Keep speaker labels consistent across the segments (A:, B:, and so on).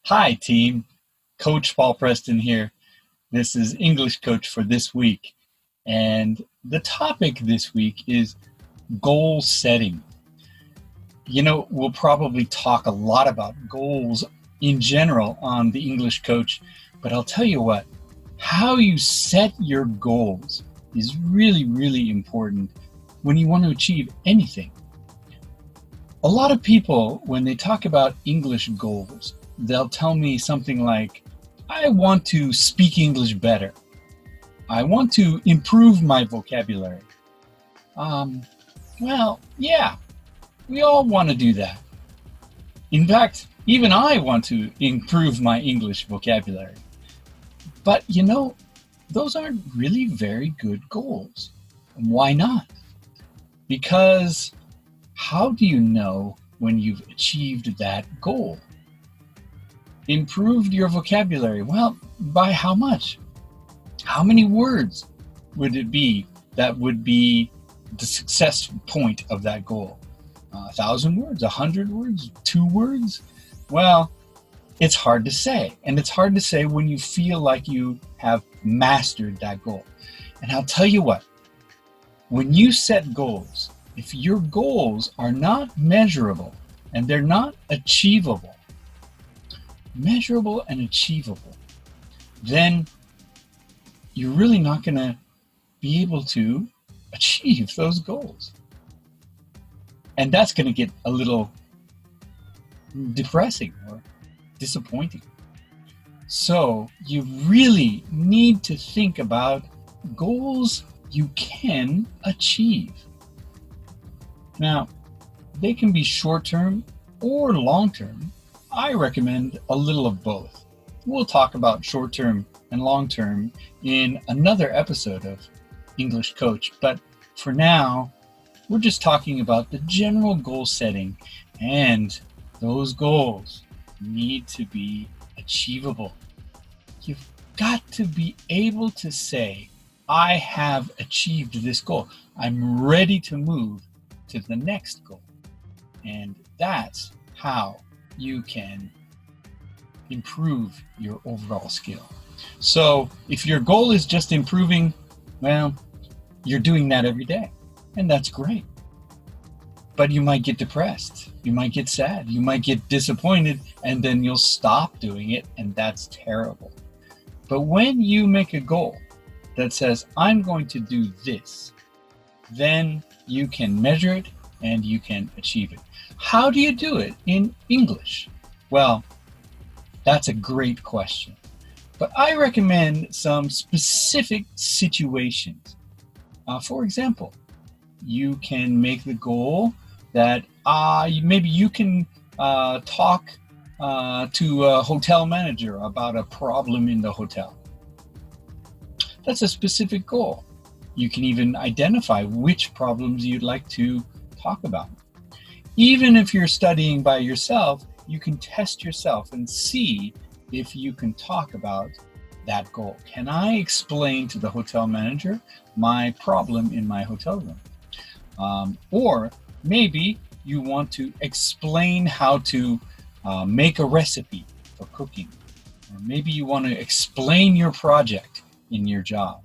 A: Hi, team. Coach Paul Preston here. This is English Coach for this week. And the topic this week is goal setting. You know, we'll probably talk a lot about goals in general on the English Coach, but I'll tell you what, how you set your goals is really, really important when you want to achieve anything. A lot of people, when they talk about English goals, they'll tell me something like, I want to speak English better. I want to improve my vocabulary. Well, yeah, we all want to do that. In fact, even I want to improve my English vocabulary. But you know, those aren't really very good goals. Why not? Because how do you know when you've achieved that goal? Improved your vocabulary. Well, by how much? How many words would it be that would be the success point of that goal? 1,000 words, 100 words, 2 words? Well, it's hard to say. And it's hard to say when you feel like you have mastered that goal. And I'll tell you what, when you set goals, if your goals are not measurable and they're not achievable, measurable and achievable, then you're really not going to be able to achieve those goals. And that's going to get a little depressing or disappointing. So you really need to think about goals you can achieve. Now, they can be short-term or long-term. I recommend a little of both. We'll talk about short-term and long-term in another episode of English Coach, but for now, we're just talking about the general goal setting, and those goals need to be achievable. You've got to be able to say, I have achieved this goal. I'm ready to move to the next goal. And that's how you can improve your overall skill. So if your goal is just improving, well, you're doing that every day, and that's great. But you might get depressed, you might get sad, you might get disappointed, and then you'll stop doing it, and that's terrible. But when you make a goal that says, I'm going to do this, then you can measure it and you can achieve it. How do you do it in English? Well, that's a great question. But I recommend some specific situations. For example, you can make the goal that maybe you can talk to a hotel manager about a problem in the hotel. That's a specific goal. You can even identify which problems you'd like to talk about. Even if you're studying by yourself, you can test yourself and see if you can talk about that goal. Can I explain to the hotel manager my problem in my hotel room? Or maybe you want to explain how to make a recipe for cooking. Or maybe you want to explain your project in your job.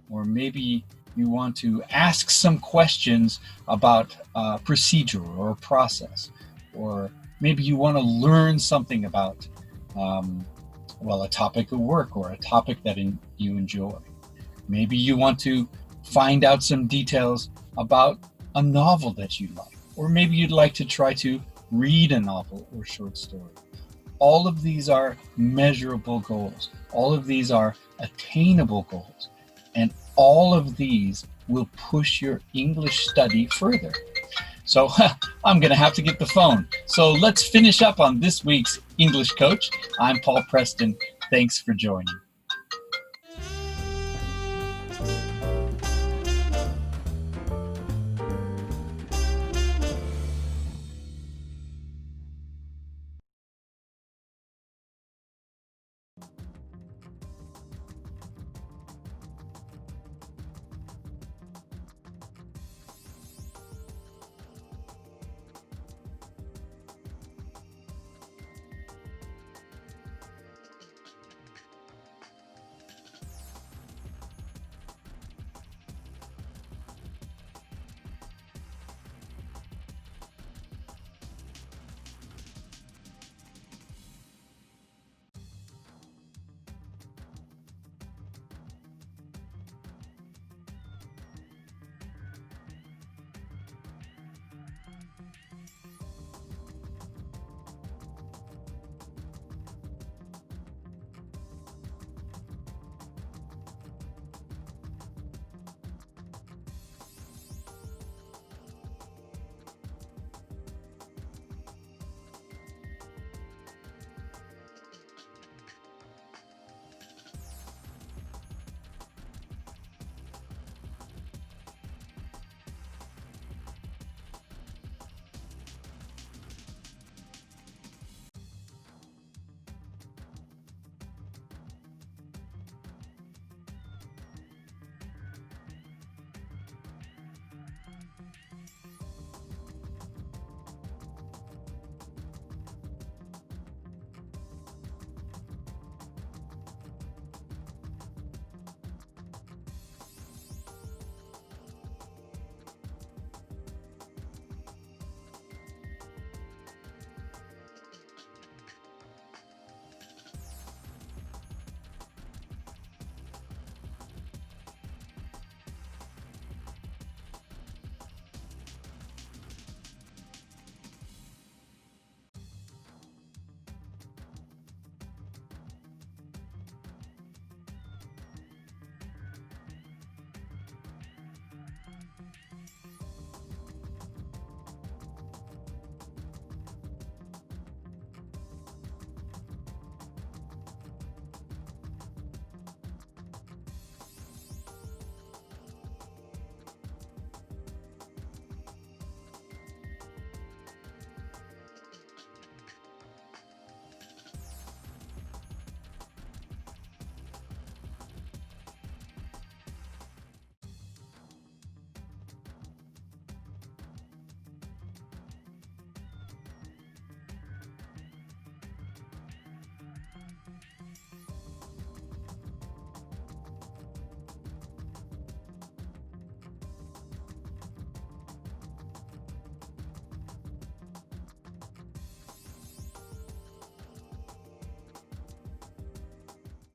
A: Or maybe you want to ask some questions about a procedure or a process. Or maybe you want to learn something about a topic of work or a topic that you enjoy. Maybe you want to find out some details about a novel that you like. Or maybe you'd like to try to read a novel or short story. All of these are measurable goals. All of these are attainable goals. And all of these will push your English study further. So I'm going to have to get the phone. So let's finish up on this week's English Coach. I'm Paul Preston. Thanks for joining.